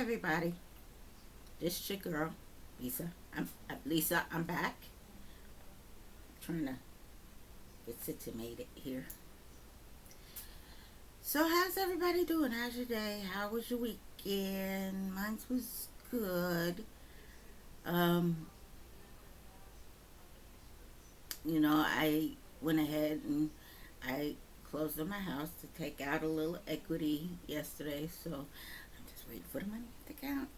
everybody. This is your girl, Lisa. Lisa. I'm back. Trying to get situated here. So, how's everybody doing? How's your day? How was your weekend? Mine was good. Um, I went ahead and I closed on my house to take out a little equity yesterday. So, I'm just waiting for the money to count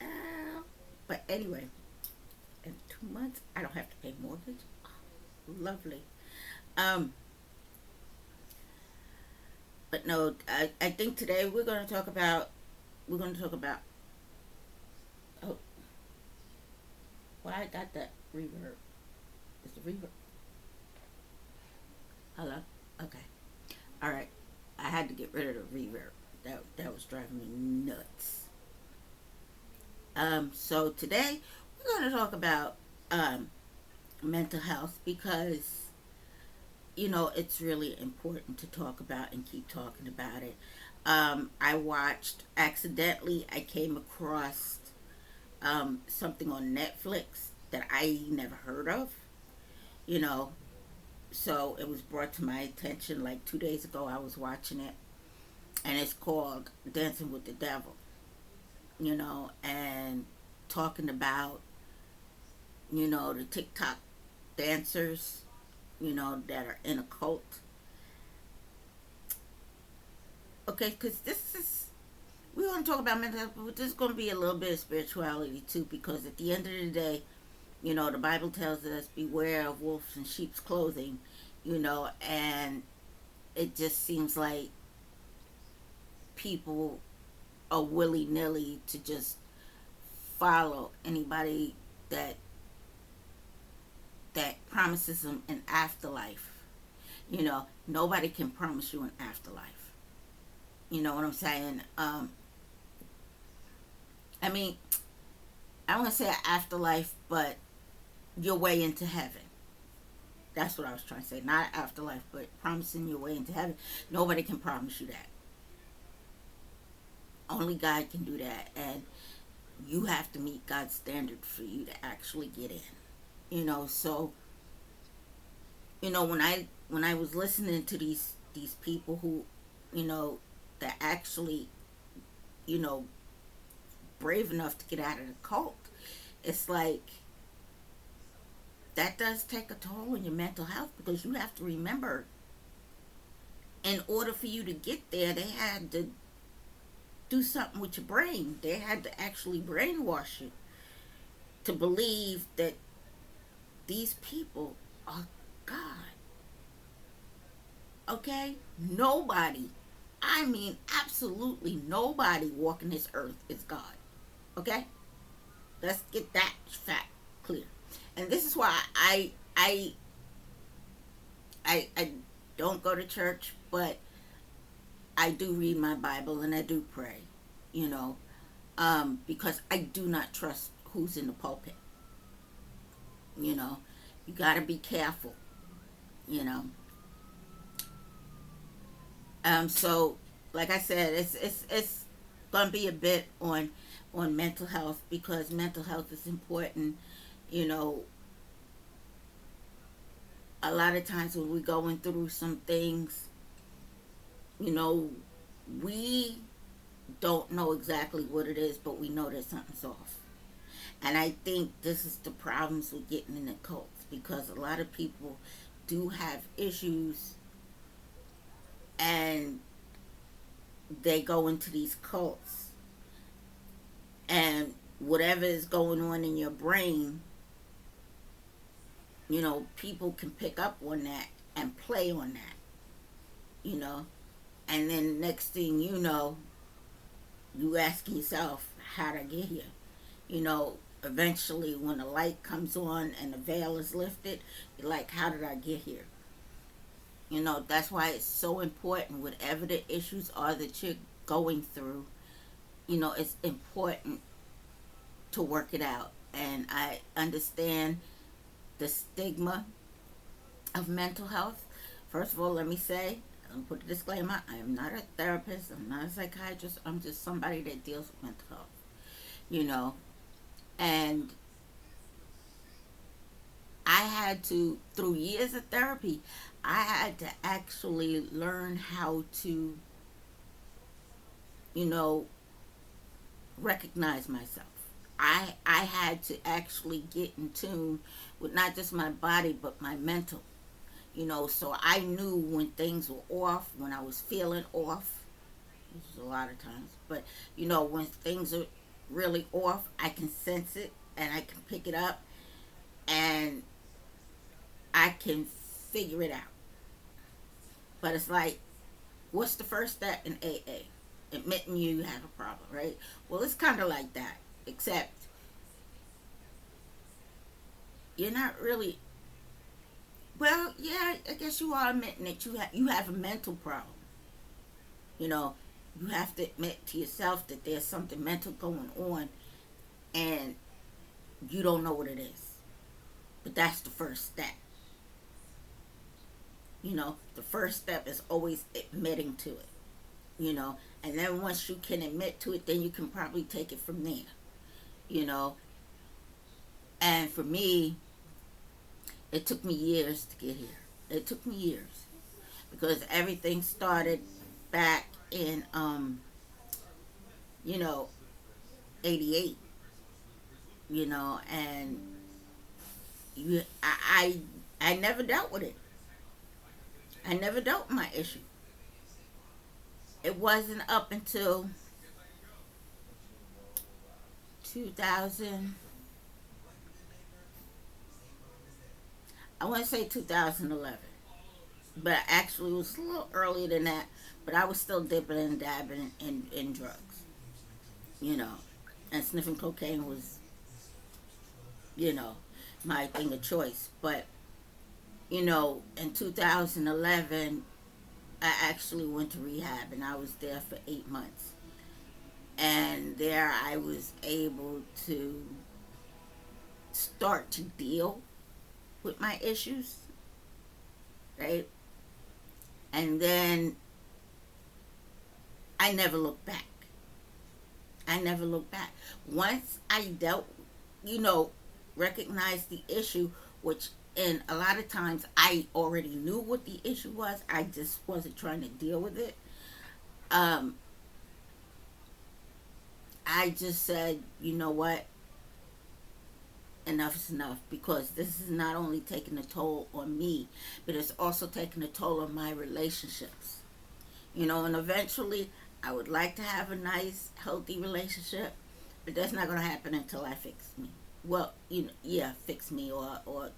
out. But anyway, in 2 months, I don't have to pay mortgage. Oh, lovely. Um, but no, I think today we're going to talk about oh, well, I got that reverb. Is the reverb? Hello. Okay. All right. I had to get rid of the reverb. That was driving me nuts. So today we're going to talk about mental health because it's really important to talk about and keep talking about it. I watched accidentally. I came across something on Netflix that I never heard of. You know, so it was brought to my attention like 2 days ago. I was watching it, and it's called Dancing with the Devil. And talking about the TikTok dancers, that are in a cult. Okay, because this is we want to talk about mental health, but there's going to be a little bit of spirituality too, because at the end of the day, the Bible tells us, beware of wolves in sheep's clothing, and it just seems like people are willy nilly to just follow anybody that promises them an afterlife. Nobody can promise you an afterlife. You know what I'm saying? I mean, I don't want to say an afterlife, but your way into heaven. That's what I was trying to say. Not afterlife, but promising your way into heaven. Nobody can promise you that. Only God can do that. And you have to meet God's standard for you to actually get in. So when I was listening to these people who, that actually, you know, brave enough to get out of the cult, it's like that does take a toll on your mental health, because you have to remember, in order for you to get there, they had to do something with your brain. They had to actually brainwash you to believe that these people are God. Okay? Nobody, I mean, absolutely nobody walking this earth is God. Okay? Let's get that fact clear. And this is why I don't go to church, but I do read my Bible and I do pray, you know, because I do not trust who's in the pulpit. You know, you got to be careful, you know. So, like I said, it's gonna be a bit on mental health, because mental health is important. You know, a lot of times when we're going through some things, you know, we don't know exactly what it is, but we know that something's off. And I think this is the problems with getting in the cults, because a lot of people do have issues, and they go into these cults, and whatever is going on in your brain, people can pick up on that and play on that, you know. And then next thing you know, you ask yourself, how did I get here? Eventually when the light comes on and the veil is lifted, you're like, how did I get here? That's why it's so important, whatever the issues are that you're going through, it's important to work it out. And I understand the stigma of mental health. First of all, let me say, let me put a disclaimer, I am not a therapist, I'm not a psychiatrist, I'm just somebody that deals with mental health. you know. And I had to, through years of therapy, I had to actually learn how to, you know, recognize myself. I had to actually get in tune with not just my body but my mental. So I knew when things were off, when I was feeling off. This is a lot of times, but when things are really off, I can sense it and I can pick it up and I can figure it out. But it's like, what's the first step in AA? Admitting you have a problem, right? Well, it's kind of like that, except you're not really. Well, yeah, I guess you are admitting that you have a mental problem. You know, you have to admit to yourself that there's something mental going on, and you don't know what it is. But that's the first step. The first step is always admitting to it. And then once you can admit to it, then you can probably take it from there. You know, and for me, it took me years to get here. It took me years because everything started back in you know 88. And you I never dealt with it. I never dealt with my issue. It wasn't up until 2000. I want to say 2011, but actually it was a little earlier than that. But I was still dipping and dabbing in drugs, you know, and sniffing cocaine was, you know, my thing of choice. But in 2011, I actually went to rehab, and I was there for 8 months. And there I was able to start to deal with my issues, right? And then I never looked back. I never looked back. Once I you know, recognized the issue, which and a lot of times I already knew what the issue was. I just wasn't trying to deal with it. Um, I just said, you know what? Enough is enough, because this is not only taking a toll on me, but it's also taking a toll on my relationships. And eventually I would like to have a nice, healthy relationship, but that's not going to happen until I fix me. Well, yeah, fix me, or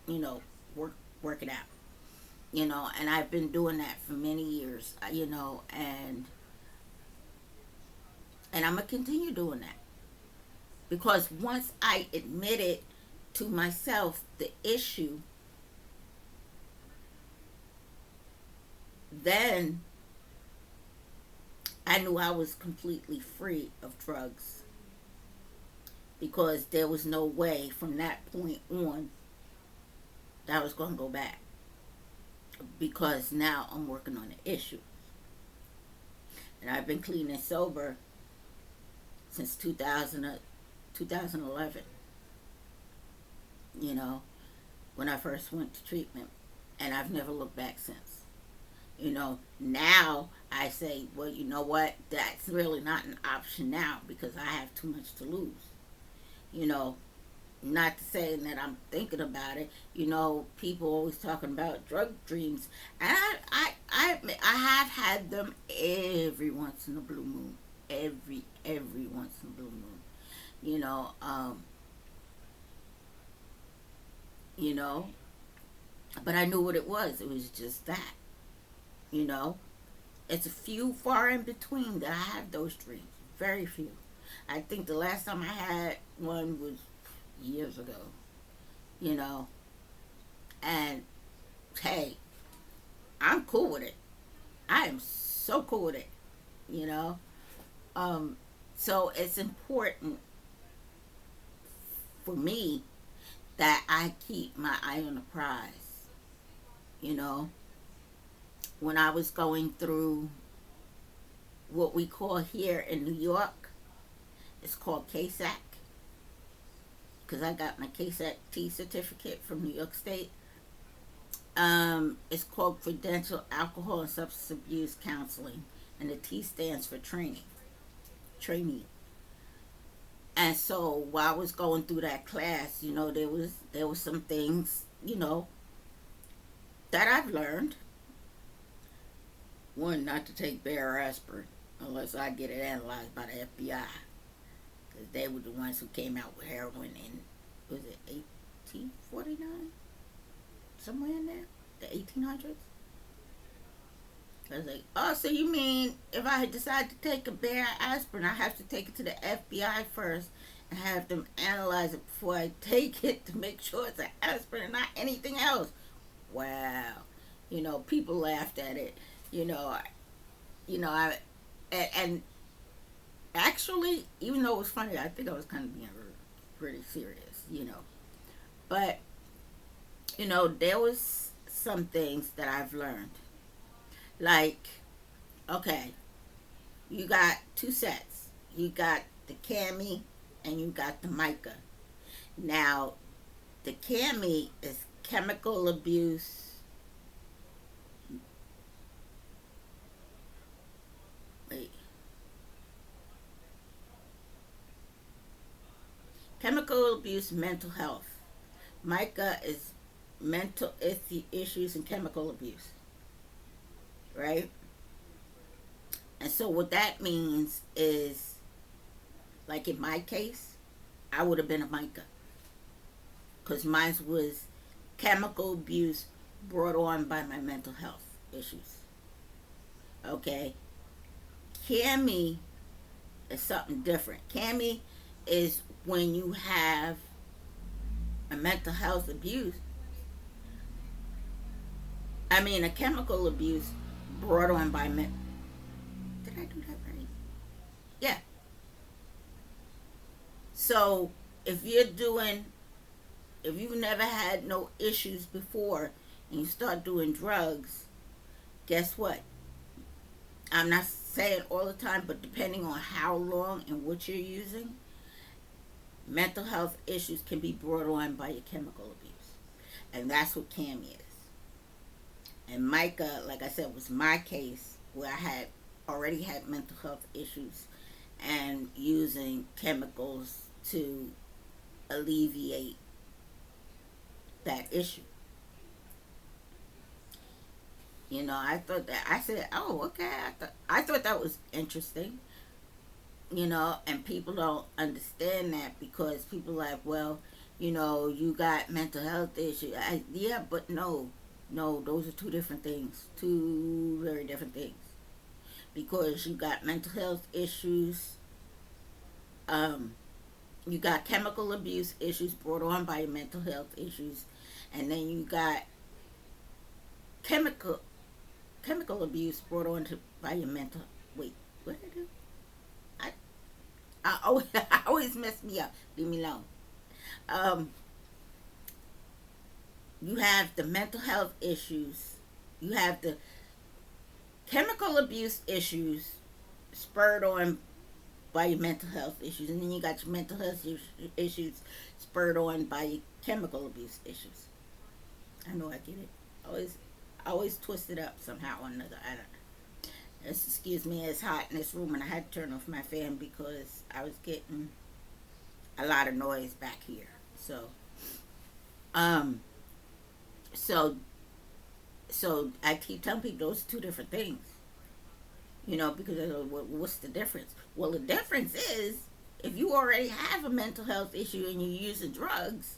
you know, work it out. And I've been doing that for many years. And I'm gonna continue doing that, because once I admitted to myself the issue, then I knew I was completely free of drugs, because there was no way from that point on that I was going to go back, because now I'm working on the issue. And I've been clean and sober since 2011, when I first went to treatment. And I've never looked back since. Now I say, well, you know what? That's really not an option now, because I have too much to lose. You know, Not to say that I'm thinking about it. People always talking about drug dreams, and I have had them every once in a blue moon, every once in a blue moon. You know, um, you know, but I knew what it was. It was just that. You know, it's a few far in between that I have those dreams. Very few. I think the last time I had one was years ago. You know, and hey, I'm cool with it. I am so cool with it. You know, um, so it's important for me that I keep my eye on the prize. You know, when I was going through what we call here in New York It's called KSAC because I got my KSAC T certificate from New York State. It's called Credential Alcohol and Substance Abuse Counseling, and the T stands for training, trainee. And so while I was going through that class, there was some things, that I've learned. One, not to take Bayer aspirin unless I get it analyzed by the FBI, because they were the ones who came out with heroin in, was it 1849, somewhere in there, the 1800s. I was like, oh, so you mean if I decide to take a Bayer aspirin, I have to take it to the FBI first and have them analyze it before I take it to make sure it's an aspirin and not anything else? Wow. People laughed at it. You know, I, and actually, even though it was funny, I think I was kind of being pretty serious. But, there was some things that I've learned. Like, okay, you got two sets. You got the cami and you got the mica. Now, the cami is chemical abuse. Wait. Chemical abuse, mental health. Mica is mental issues and chemical abuse, right? And so what that means is, like in my case, I would have been a mica because mine was chemical abuse brought on by my mental health issues. Okay, Cami is something different. Cami is when you have a mental health abuse. I mean, a chemical abuse brought on by Did I do that right? Yeah. So if you've never had no issues before and you start doing drugs, guess what? I'm not saying all the time, but depending on how long and what you're using, mental health issues can be brought on by your chemical abuse. And that's what Cami is. And Micah, like I said, was my case where I had already had mental health issues and using chemicals to alleviate that issue. I said, oh, okay. I thought that was interesting. And people don't understand that because people are like, well, you got mental health issues. Yeah, but no, those are two different things, two very different things. Because you got mental health issues, you got chemical abuse issues brought on by your mental health issues, and then you got chemical abuse brought on by your mental. Wait, what did I do? I always, I always mess me up. Leave me alone. Um, you have the mental health issues. You have the chemical abuse issues spurred on by your mental health issues, and then you got your mental health issues spurred on by your chemical abuse issues. I know I get it. Always twist it up somehow or another. I don't know. Excuse me, it's hot in this room, and I had to turn off my fan because I was getting a lot of noise back here. Um, so, so I keep telling people those are two different things. Because what's the difference? Well, the difference is if you already have a mental health issue and you're using drugs,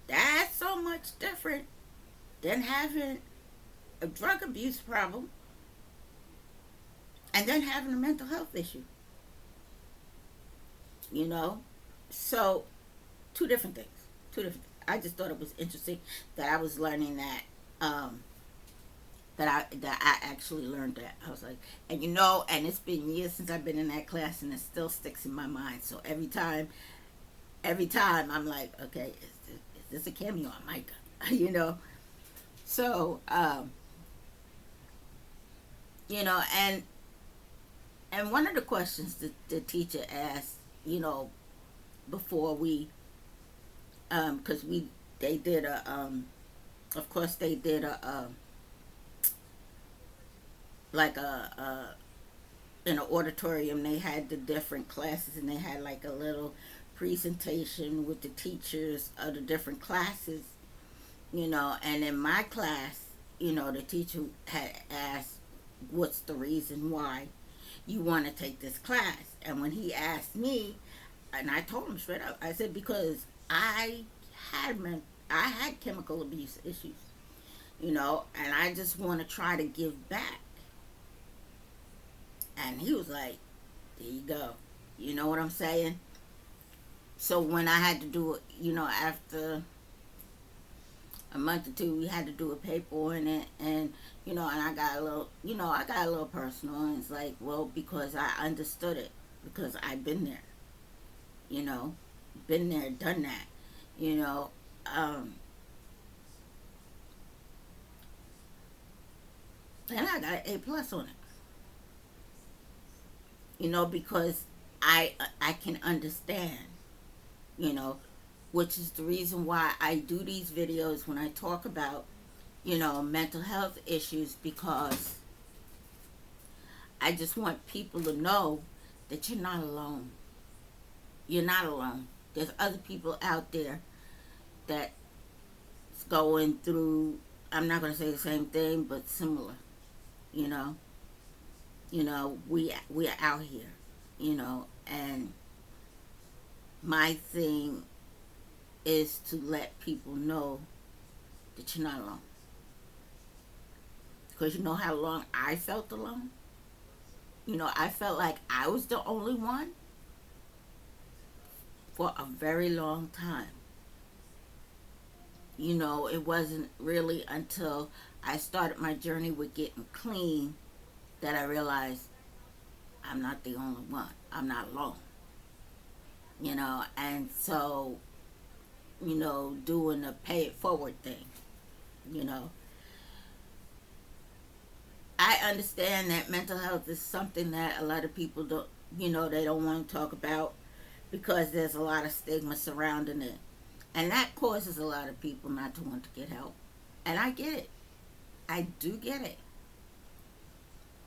that's so much different than having a drug abuse problem and then having a mental health issue. You know, so two different things. Two different. I just thought it was interesting that I was learning that. That I actually learned that. I was like, and it's been years since I've been in that class, and it still sticks in my mind. So every time I'm like, okay, is this a cameo on Micah? So and And one of the questions the teacher asked, you know, before we, because they did of course they did like in an auditorium, they had the different classes, and they had like a little presentation with the teachers of the different classes, you know. And in my class, you know, the teacher had asked, what's the reason why you want to take this class? And when he asked me, and I told him straight up, I said, because had I had chemical abuse issues, you know, and I just want to try to give back. And he was like, there you go. You know what I'm saying? So when I had to do it, you know, after a month or two, we had to do a paper on it, and you know, and I got a little, you know, I got a little personal, and it's like, well, because I understood it, because I've been there, you know, been there, done that, you know, and I got an A+ on it, you know, because I can understand, you know, which is the reason why I do these videos when I talk about, you know, mental health issues, because I just want people to know that you're not alone. You're not alone. There's other people out there that's going through, I'm not going to say the same thing, but similar, you know. You know, we are out here, you know, and my thing is to let people know that you're not alone. Because you know how long I felt alone? You know, I felt like I was the only one for a very long time. You know, it wasn't really until I started my journey with getting clean that I realized I'm not the only one. I'm not alone. You know, and so, you know, doing the pay it forward thing, you know. I understand that mental health is something that a lot of people don't, you know, they don't want to talk about because there's a lot of stigma surrounding it. And that causes a lot of people not to want to get help. And I get it. I do get it.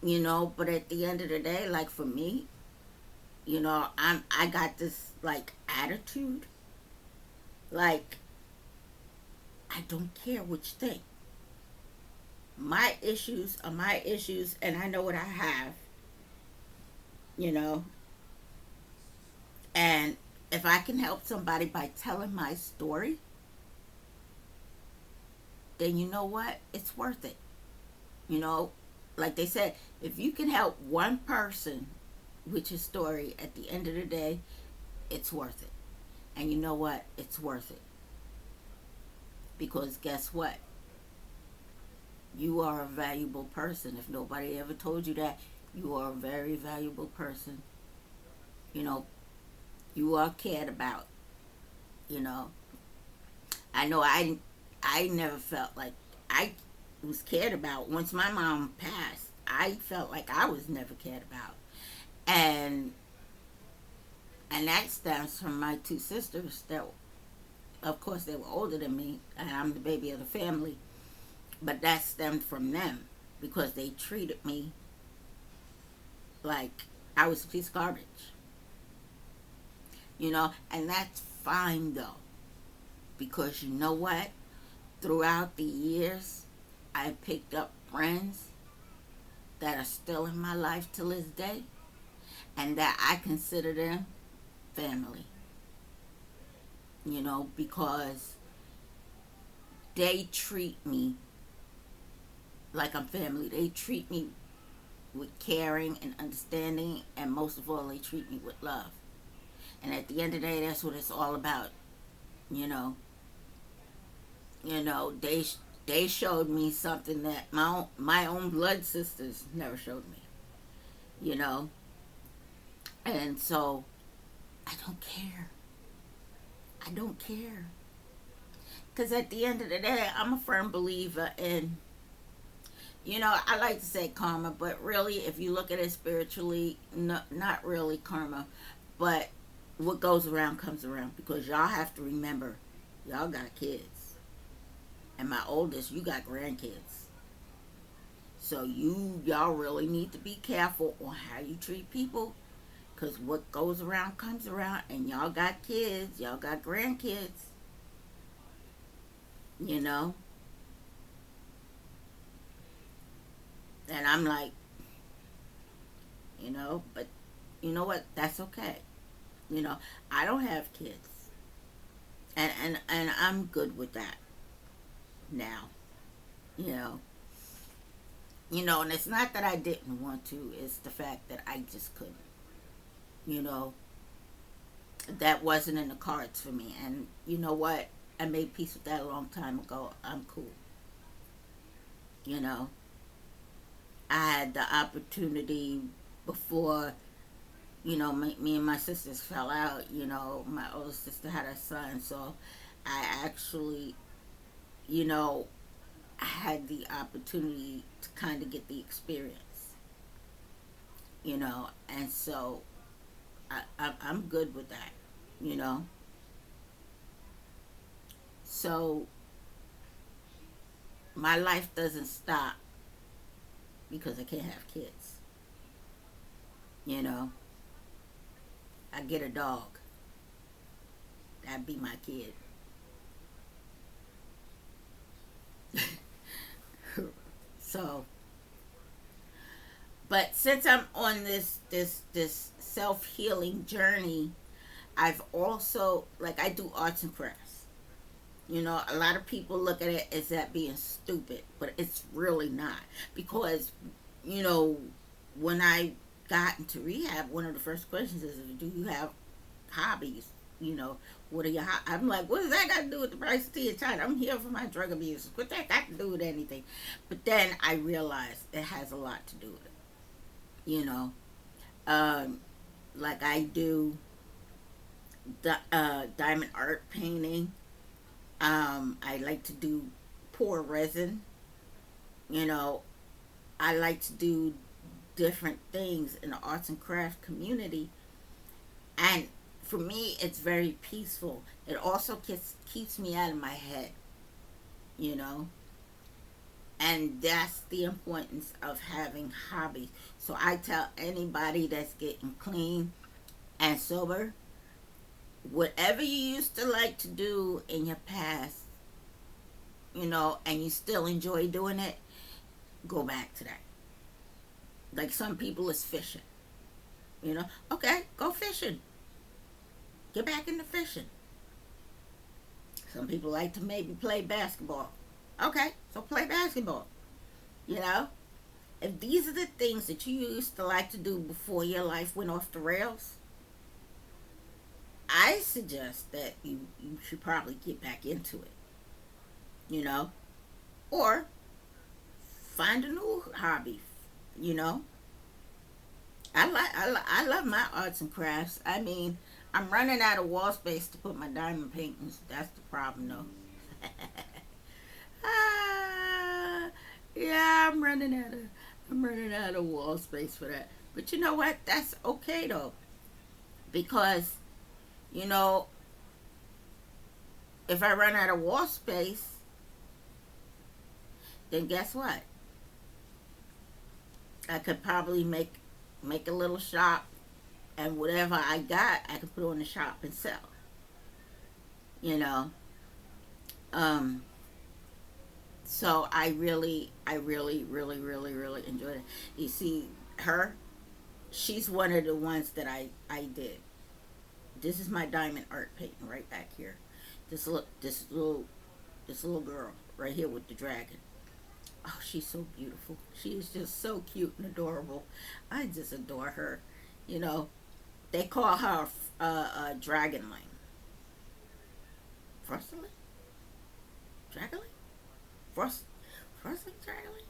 You know, but at the end of the day, like for me, you know, I got this like attitude. Like I don't care which thing. My issues are my issues, and I know what I have, you know. And if I can help somebody by telling my story, then you know what? It's worth it. You know, like they said, if you can help one person with your story, at the end of the day, it's worth it. And you know what? It's worth it. Because guess what? You are a valuable person. If nobody ever told you that, you are a very valuable person. You know, you are cared about. You know, I know I never felt like I was cared about. Once my mom passed, I felt like I was never cared about. And that stems from my two sisters that, of course, they were older than me, and I'm the baby of the family. But that stemmed from them because they treated me like I was a piece of garbage. You know, and that's fine though, because you know what? Throughout the years, I picked up friends that are still in my life to this day, and that I consider them family. You know, because they treat me like I'm family. They treat me with caring and understanding, and most of all, they treat me with love. And at the end of the day, that's what it's all about. You know, they showed me something that my own blood sisters never showed me. You know, and so I don't care. I don't care, because at the end of the day, I'm a firm believer in I like to say karma, but really, if you look at it spiritually, no, not really karma, but what goes around comes around, because y'all have to remember, y'all got kids, and my oldest, you got grandkids. So y'all really need to be careful on how you treat people, because what goes around comes around, and y'all got kids, y'all got grandkids, you know. And I'm like, but you know what? That's okay. You know, I don't have kids, and I'm good with that now. You know, and it's not that I didn't want to. It's the fact that I just couldn't. You know, that wasn't in the cards for me. And you know what? I made peace with that a long time ago. I'm cool. You know, I had the opportunity before. Me and my sisters fell out. My older sister had a son, so I actually, you know, had the opportunity to kind of get the experience, and so I'm good with that, you know. So my life doesn't stop because I can't have kids, you know. I get a dog, that'd be my kid. So, but since I'm on this self healing journey, I've also, like, I do arts and crafts. A lot of people look at it as that being stupid, but it's really not. Because, you know, when I got into rehab, one of the first questions is, do you have hobbies? You know, what are your I'm like, what does that got to do with the price of tea in China? I'm here for my drug abuse. What that got to do with anything? But then I realized it has a lot to do with it. You know, um, like I do diamond art painting. I like to do pour resin. You know, I like to do different things in the arts and craft community. And for me, it's very peaceful. It also keeps me out of my head, you know? And that's the importance of having hobbies. So I tell anybody that's getting clean and sober, whatever you used to like to do in your past, and you still enjoy doing it, go back to that. Like some people is fishing, okay, go fishing. Get back into fishing. Some people like to maybe play basketball. Okay, so play basketball. You know, if these are the things that you used to like to do before your life went off the rails, I suggest that you should probably get back into it. You know, or find a new hobby. You know, I love my arts and crafts. I mean, I'm running out of wall space to put my diamond paintings. That's the problem, though. ah, yeah, I'm running out of wall space for that. But you know what? That's okay though, because you know, if I run out of wall space, then guess what? I could probably make a little shop, and whatever I got, I can put on the shop and sell. You know, um, so I really enjoyed it. You see, her, she's one of the ones that I did. This is my diamond art painting right back here. This little girl right here with the dragon. Oh, she's so beautiful. She is just so cute and adorable. I just adore her. You know, they call her Dragonling. Frostling? Dragonling? Frost? Frostling Dragonling?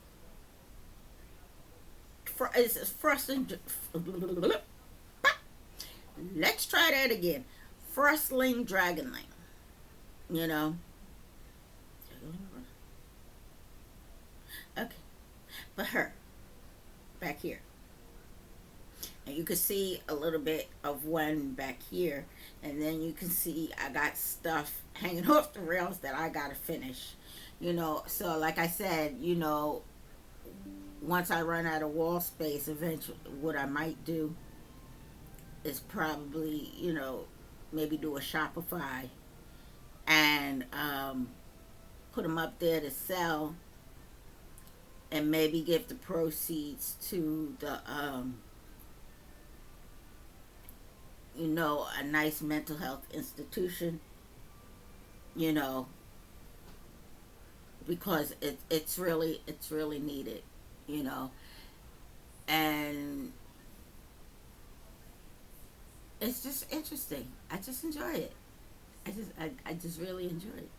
It's Frostling. Let's try that again. Frostling Dragonling. You know? Okay. for her back here. And you can see a little bit of one back here. And then you can see I got stuff hanging off the rails that I got to finish. So like I said, once I run out of wall space, eventually, what I might do is probably, maybe do a Shopify and put them up there to sell, and maybe give the proceeds to the, a nice mental health institution, you know, because it's really needed, you know, and it's just interesting. I just enjoy it. I just really enjoy it.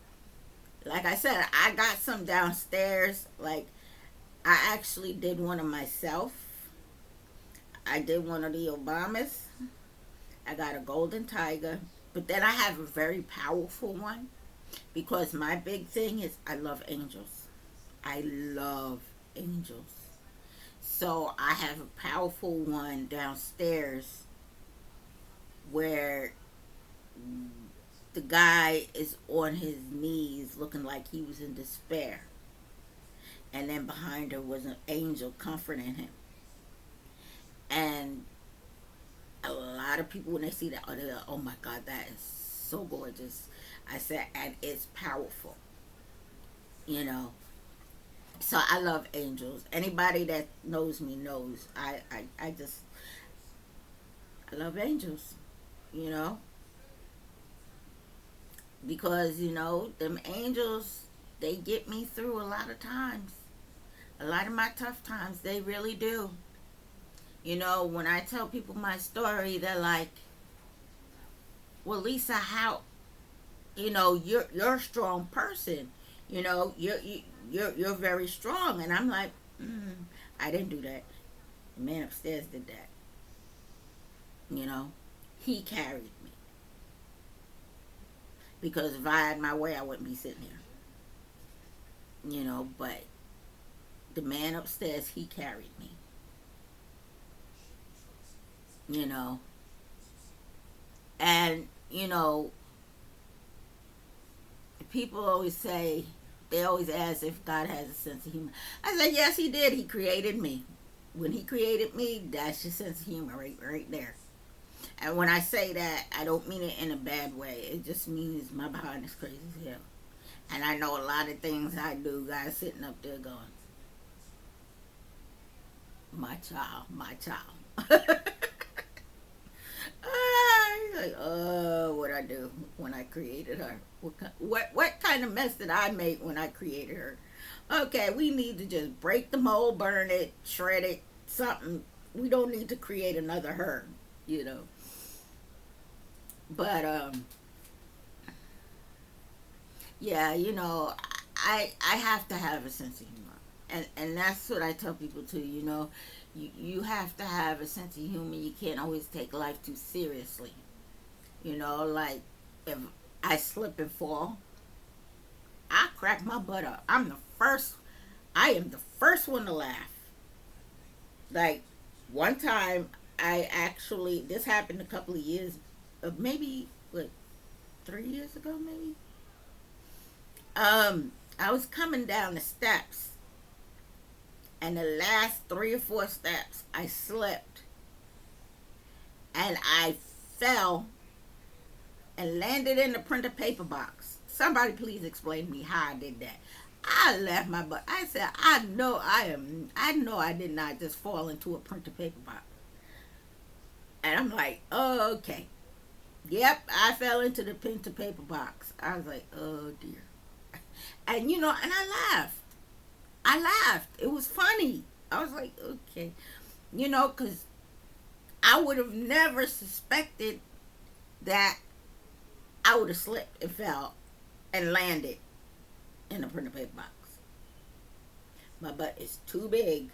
Like I said, I got some downstairs. Like, I actually did one of myself. I did one of the Obamas. I got a golden tiger. But then I have a very powerful one, because my big thing is I love angels. I love angels. So I have a powerful one downstairs where the guy is on his knees looking like he was in despair. And then behind her was an angel comforting him. And a lot of people, when they see that, they're like, oh my God, that is so gorgeous. I said, and it's powerful, you know. So I love angels. Anybody that knows me knows I love angels, you know. Because, them angels, they get me through a lot of times. A lot of my tough times, they really do. When I tell people my story, they're like, well, Lisa, how, you're a strong person. You're very strong. And I'm like, I didn't do that. The man upstairs did that. He carried me. Because if I had my way, I wouldn't be sitting here. But the man upstairs, he carried me. And, people always say, they always ask if God has a sense of humor. I said, yes, he did. He created me. When he created me, that's your sense of humor right there. And when I say that, I don't mean it in a bad way. It just means my behind is crazy as hell. And I know a lot of things I do, guys sitting up there going, my child, my child. Like, oh, what I do when I created her? What kind of mess did I make when I created her? Okay, we need to just break the mold, burn it, shred it, something. We don't need to create another her. But yeah, I have to have a sense of humor, and that's what I tell people too. You have to have a sense of humor. You can't always take life too seriously. Like, if I slip and fall, I crack my butt up. I am the first one to laugh. Like, one time, this happened a couple of years, maybe, 3 years ago, maybe? I was coming down the steps, and the last 3 or 4 steps, I slipped, and I fell and landed in the printer paper box. Somebody please explain to me how I did that. I laughed my butt. I said, I know I did not just fall into a printer paper box. And I'm like, oh, okay. Yep, I fell into the printer paper box. I was like, oh dear. And and I laughed. It was funny. I was like, okay. Because I would have never suspected that I would have slipped and fell and landed in a printer paper box. My butt is too big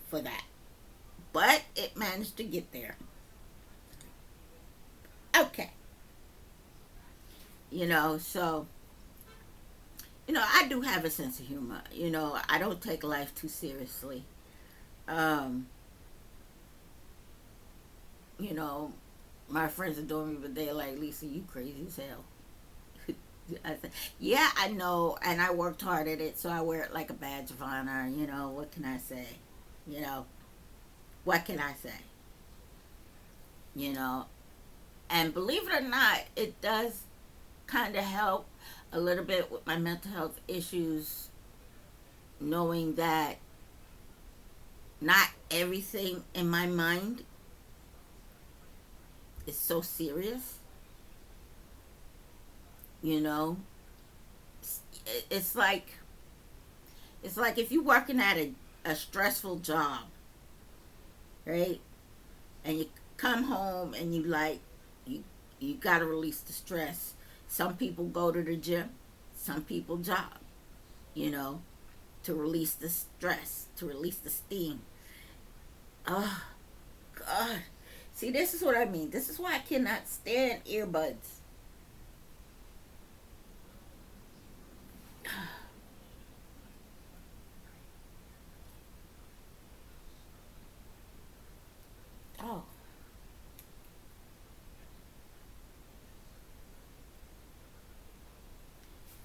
for that. But it managed to get there. Okay. So I do have a sense of humor. I don't take life too seriously. Um, you know, my friends adore me, but they're like, Lisa, you crazy as hell. I said, yeah, I know, and I worked hard at it, so I wear it like a badge of honor. What can I say? You know, what can I say? You know, and believe it or not, it does kind of help a little bit with my mental health issues, knowing that not everything in my mind is so serious. You know, it's like if you're working at a stressful job, right? And you come home and you got to release the stress. Some people go to the gym, some people jog, you know, to release the stress, to release the steam. Oh God. See, this is what I mean. This is why I cannot stand earbuds. Oh,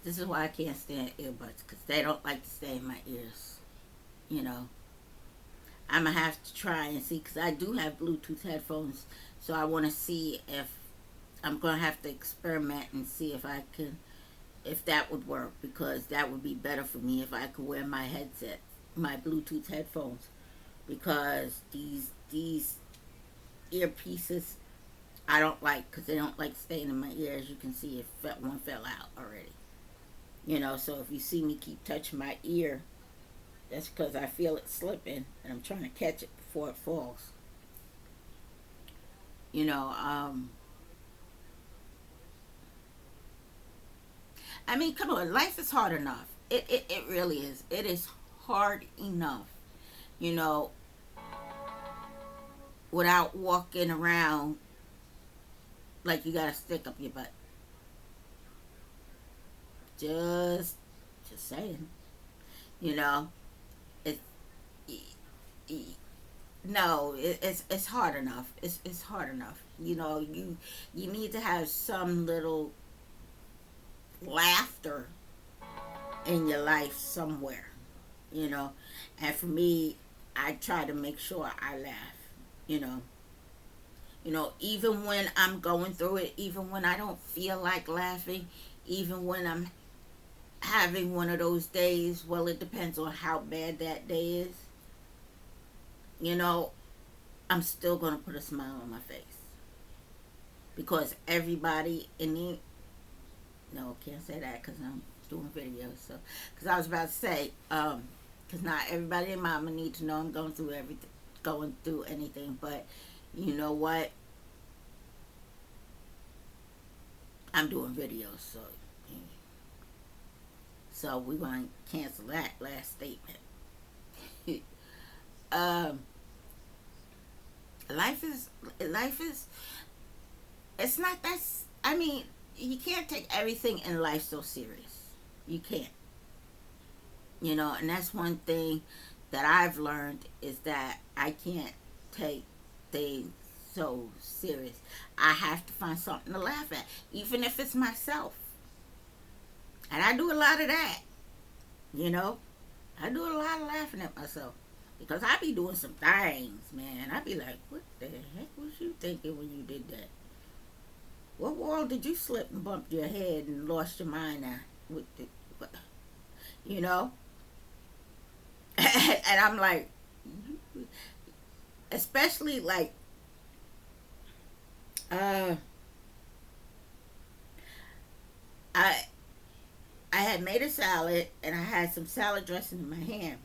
this is why I can't stand earbuds, because they don't like to stay in my ears. You know, I'm gonna have to try and see, because I do have Bluetooth headphones, so I want to see if I'm gonna have to experiment and see if that would work, because that would be better for me if I could wear my headset, my Bluetooth headphones, because these earpieces I don't like, because they don't like staying in my ear. As you can see, one fell out already. So if you see me keep touching my ear, that's because I feel it slipping and I'm trying to catch it before it falls. You know, um, I mean, come on, life is hard enough. It really is. It is hard enough, you know, without walking around like you got a stick up your butt. Just, just saying, you know, it, no, it's hard enough. It's hard enough. You need to have some little laughter in your life somewhere. You know, and for me, I try to make sure I laugh. You know, even when I'm going through it, even when I don't feel like laughing, even when I'm having one of those days. Well, it depends on how bad that day is. You know, I'm still gonna put a smile on my face, because everybody in the no, can't say that because I'm doing videos. So, because I was about to say, because not everybody in Mama need to know I'm going through anything. But you know what? I'm doing videos, so we're going to cancel that last statement. um, life is it's not that. I mean, you can't take everything in life so serious. You can't. And that's one thing that I've learned, is that I can't take things so serious. I have to find something to laugh at, even if it's myself. And I do a lot of that, you know. I do a lot of laughing at myself, because I be doing some things, man. I be like, what the heck was you thinking when you did that? What wall did you slip and bump your head and lost your mind at? What, you know? And I'm like, especially like, uh, I I had made a salad and I had some salad dressing in my hand,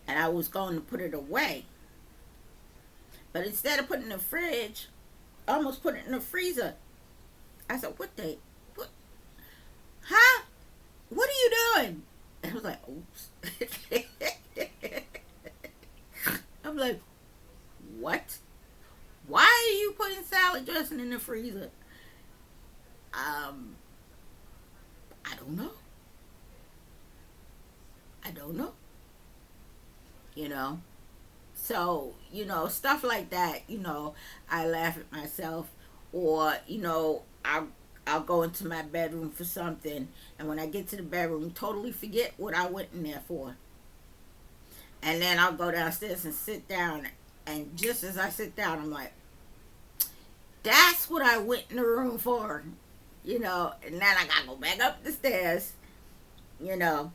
and I was going to put it away, but instead of putting it in the fridge, I almost put it in the freezer. I said, "What the what? Huh? What are you doing?" And I was like, "Oops." I'm like, "What? Why are you putting salad dressing in the freezer?" Um, I don't know. I don't know. You know. So, stuff like that, I laugh at myself. Or, I'll go into my bedroom for something, and when I get to the bedroom, totally forget what I went in there for. And then I'll go downstairs and sit down, and just as I sit down, I'm like, that's what I went in the room for. And then I gotta go back up the stairs, you know.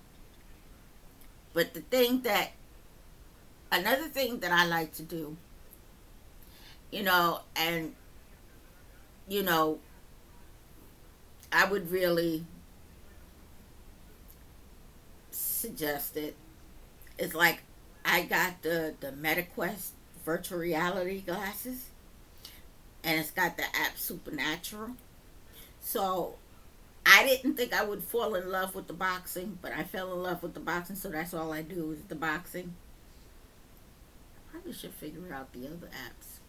But another thing that I like to do, and, you know, I would really suggest it. It's like I got the MetaQuest virtual reality glasses, and it's got the app Supernatural. So I didn't think I would fall in love with the boxing, but I fell in love with the boxing, so that's all I do is the boxing. I probably should figure out the other apps.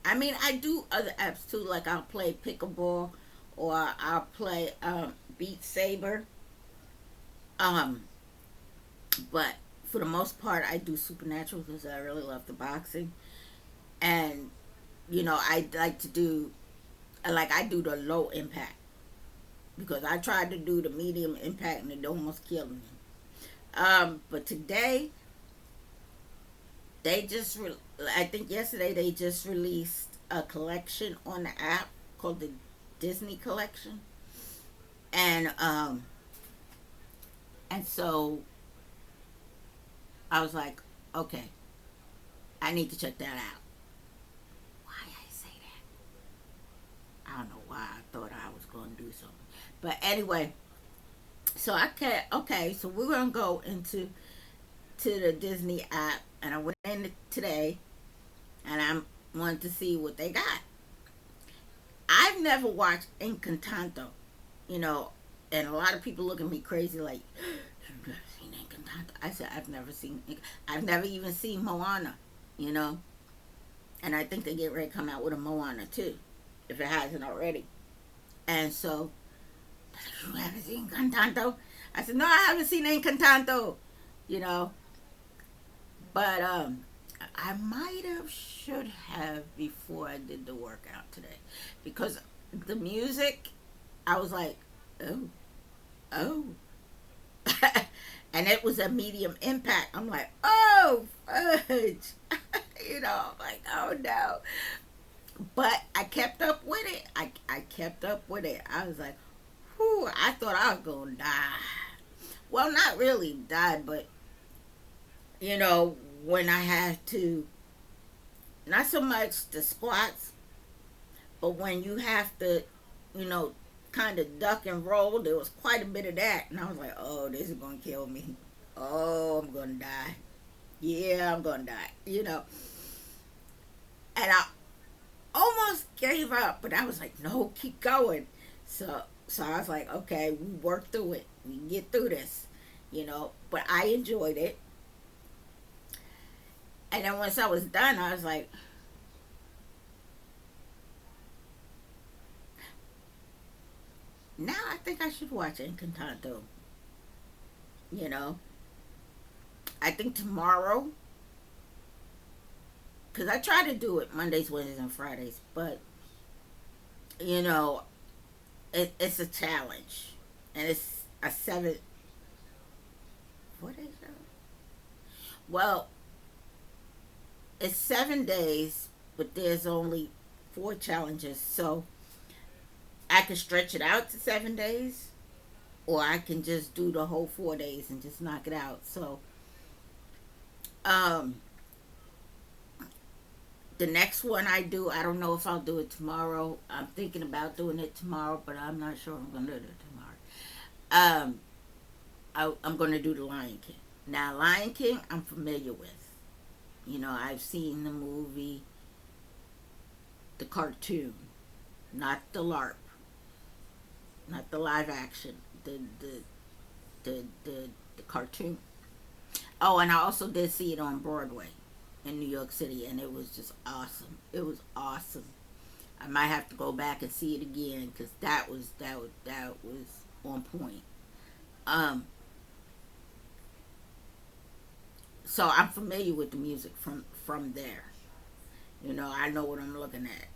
I mean, I do other apps too, like I'll play pickleball or I'll play Beat Saber. Um, but for the most part, I do Supernatural because I really love the boxing. And, I like to do, like, I do the low impact because I tried to do the medium impact and it almost killed me. But today, they just, I think yesterday they just released a collection on the app called the Disney Collection. And so I was like, okay, I need to check that out. Why I say that? I don't know why I thought I was going to do something. But anyway, so okay, so we're going to go to the Disney app, and I went in today, and I wanted to see what they got. I've never watched Encanto, you know, and a lot of people look at me crazy like, you've never seen Encanto. I said, I've never even seen Moana, you know, and I think they get ready to come out with a Moana too, if it hasn't already. And so, you haven't seen Encanto? I said, no, I haven't seen Encanto, you know, but I might have, should have before I did the workout today, because the music, I was like, oh, oh, and it was a medium impact. I'm like, oh, fudge, I'm like, oh no, but I kept up with it. I kept up with it. I was like, whew, I thought I was gonna die. Well, not really died, but when I had to, not so much the squats, but when you have to, you know, kind of duck and roll, there was quite a bit of that. And I was like, oh, this is going to kill me. Oh, I'm going to die. Yeah, I'm going to die. And I almost gave up, but I was like, no, keep going. So I was like, okay, we work through it. We can get through this. But I enjoyed it. And then once I was done, I was like, now I think I should watch Encanto. You know, I think tomorrow, because I try to do it Mondays, Wednesdays, and Fridays, but you know, it's a challenge, and it's a seven. What is it? Well, it's 7 days, but there's only four challenges, so I can stretch it out to 7 days, or I can just do the whole 4 days and just knock it out. So, um, the next one I do, I don't know if I'll do it tomorrow. I'm thinking about doing it tomorrow, but I'm not sure I'm going to do it tomorrow. I'm going to do the Lion King. Now, Lion King, I'm familiar with. I've seen the movie, the cartoon, not the LARP, not the live action, the cartoon. Oh, and I also did see it on Broadway in New York City, and it was just awesome. It was awesome. I might have to go back and see it again because that was on point. Um, so I'm familiar with the music from there. You know, I know what I'm looking at.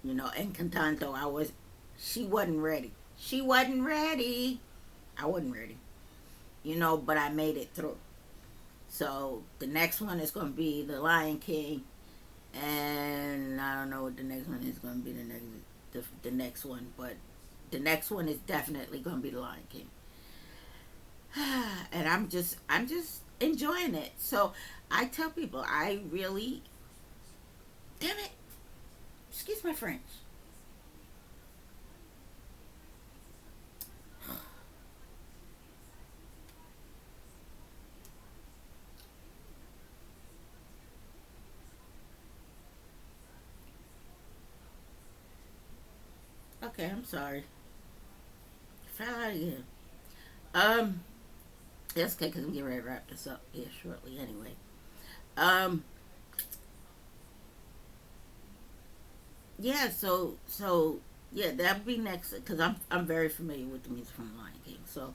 You know, Encantanto, she wasn't ready. She wasn't ready. I wasn't ready. You know, but I made it through. So the next one is going to be The Lion King, and I don't know what the next one is going to be. The next one, but the next one is definitely going to be The Lion King. And I'm just enjoying it. So I tell people I really, damn it, excuse my French. Okay, I'm sorry. Fell out again. Um, that's okay because we get ready to wrap this up here shortly anyway. Um, yeah. So yeah, that'll be next because I'm very familiar with the music from Lion King. So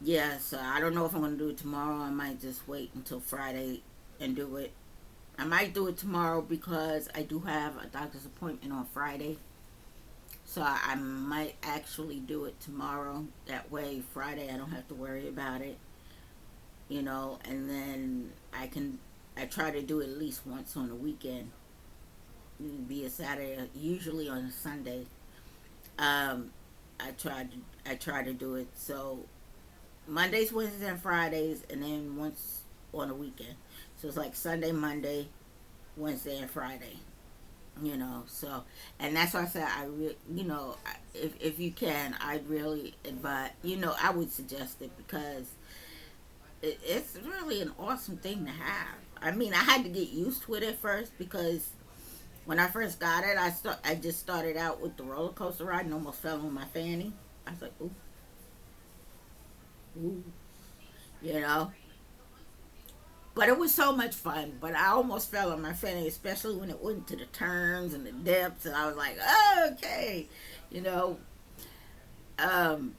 yeah, so I don't know if I'm gonna do it tomorrow. I might just wait until Friday and do it. I might do it tomorrow because I do have a doctor's appointment on Friday. So I might actually do it tomorrow. That way, Friday, I don't have to worry about it, you know, and then I try to do it at least once on the weekend. Be a Saturday, usually on a Sunday. Um, I try to do it. So Mondays, Wednesdays, and Fridays, and then once on a weekend. So it's like Sunday, Monday, Wednesday, and Friday. You know, so and that's why I said you know, if you can, I'd really advise. You know, I would suggest it because it's really an awesome thing to have. I mean, I had to get used to it at first because when I first got it, I just started out with the roller coaster ride and almost fell on my fanny. I was like, ooh, ooh, you know. But it was so much fun. But I almost fell on my fanny, especially when it went to the turns and the depths, and I was like, oh, okay, you know. Um,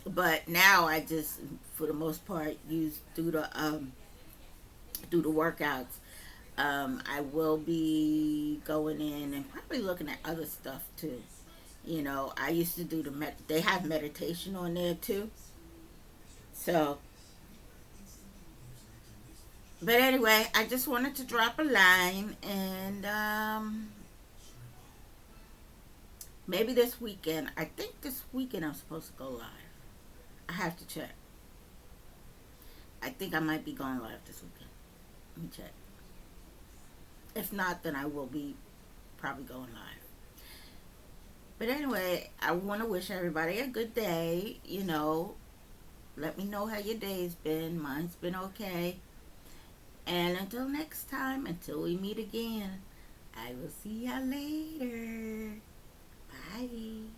but now I just, for the most part, use do the workouts. I will be going in and probably looking at other stuff too. You know, I used to do they have meditation on there too. So, but anyway, I just wanted to drop a line and maybe this weekend. I think this weekend I'm supposed to go live. I have to check. I think I might be going live this weekend. Let me check. If not, then I will be probably going live. But anyway, I want to wish everybody a good day. You know, let me know how your day's been. Mine's been okay. And until next time, until we meet again, I will see ya later. Bye.